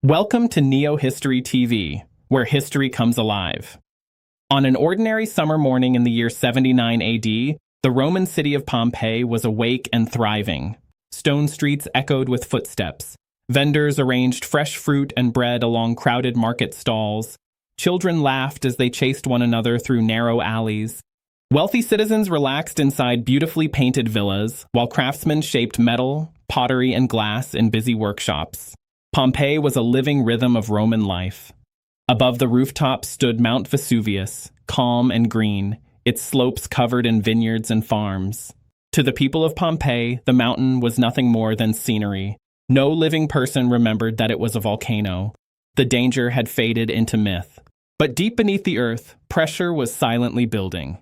Welcome to Neo History TV, where history comes alive. On an ordinary summer morning in the year 79 AD, the Roman city of Pompeii was awake and thriving. Stone streets echoed with footsteps. Vendors arranged fresh fruit and bread along crowded market stalls. Children laughed as they chased one another through narrow alleys. Wealthy citizens relaxed inside beautifully painted villas, while craftsmen shaped metal, pottery, and glass in busy workshops. Pompeii was a living rhythm of Roman life. Above the rooftops stood Mount Vesuvius, calm and green, its slopes covered in vineyards and farms. To the people of Pompeii, the mountain was nothing more than scenery. No living person remembered that it was a volcano. The danger had faded into myth. But deep beneath the earth, pressure was silently building.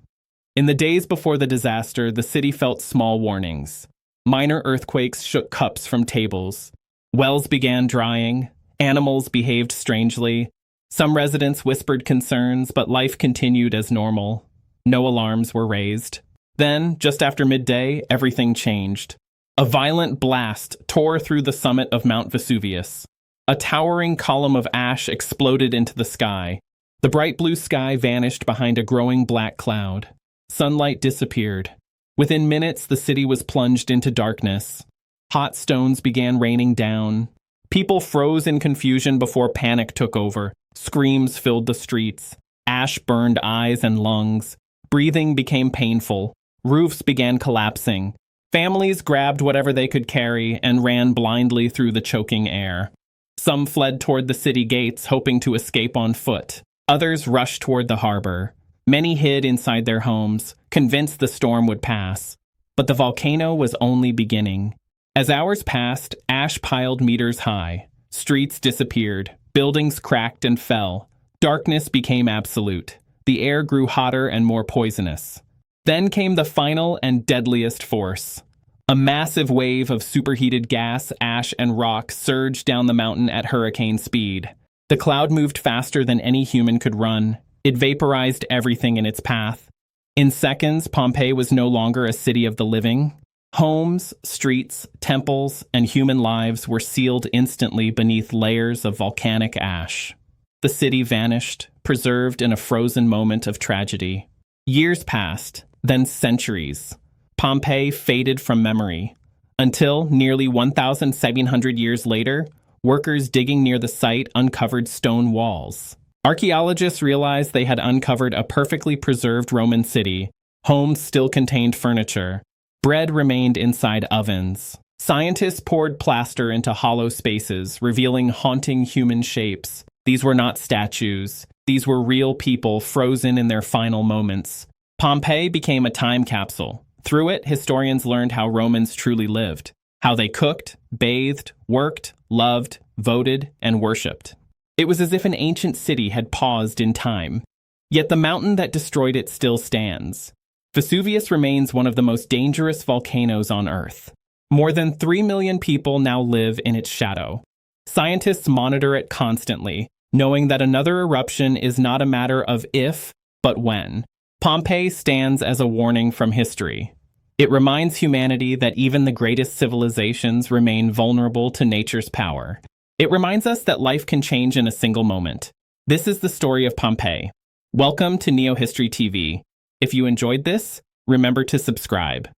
In the days before the disaster, the city felt small warnings. Minor earthquakes shook cups from tables. Wells began drying. Animals behaved strangely. Some residents whispered concerns, but life continued as normal. No alarms were raised. Then, just after midday, everything changed. A violent blast tore through the summit of Mount Vesuvius. A towering column of ash exploded into the sky. The bright blue sky vanished behind a growing black cloud. Sunlight disappeared. Within minutes, the city was plunged into darkness. Hot stones began raining down. People froze in confusion before panic took over. Screams filled the streets. Ash burned eyes and lungs. Breathing became painful. Roofs began collapsing. Families grabbed whatever they could carry and ran blindly through the choking air. Some fled toward the city gates, hoping to escape on foot. Others rushed toward the harbor. Many hid inside their homes, convinced the storm would pass. But the volcano was only beginning. As hours passed, ash piled meters high. Streets disappeared. Buildings cracked and fell. Darkness became absolute. The air grew hotter and more poisonous. Then came the final and deadliest force. A massive wave of superheated gas, ash, and rock surged down the mountain at hurricane speed. The cloud moved faster than any human could run. It vaporized everything in its path. In seconds, Pompeii was no longer a city of the living. Homes, streets, temples, and human lives were sealed instantly beneath layers of volcanic ash. The city vanished, preserved in a frozen moment of tragedy. Years passed, then centuries. Pompeii faded from memory, until, nearly 1,700 years later, workers digging near the site uncovered stone walls. Archaeologists realized they had uncovered a perfectly preserved Roman city. Homes still contained furniture. Bread remained inside ovens. Scientists poured plaster into hollow spaces, revealing haunting human shapes. These were not statues. These were real people frozen in their final moments. Pompeii became a time capsule. Through it, historians learned how Romans truly lived, how they cooked, bathed, worked, loved, voted, and worshipped. It was as if an ancient city had paused in time. Yet the mountain that destroyed it still stands. Vesuvius remains one of the most dangerous volcanoes on Earth. More than 3 million people now live in its shadow. Scientists monitor it constantly, knowing that another eruption is not a matter of if, but when. Pompeii stands as a warning from history. It reminds humanity that even the greatest civilizations remain vulnerable to nature's power. It reminds us that life can change in a single moment. This is the story of Pompeii. Welcome to Neo History TV. If you enjoyed this, remember to subscribe.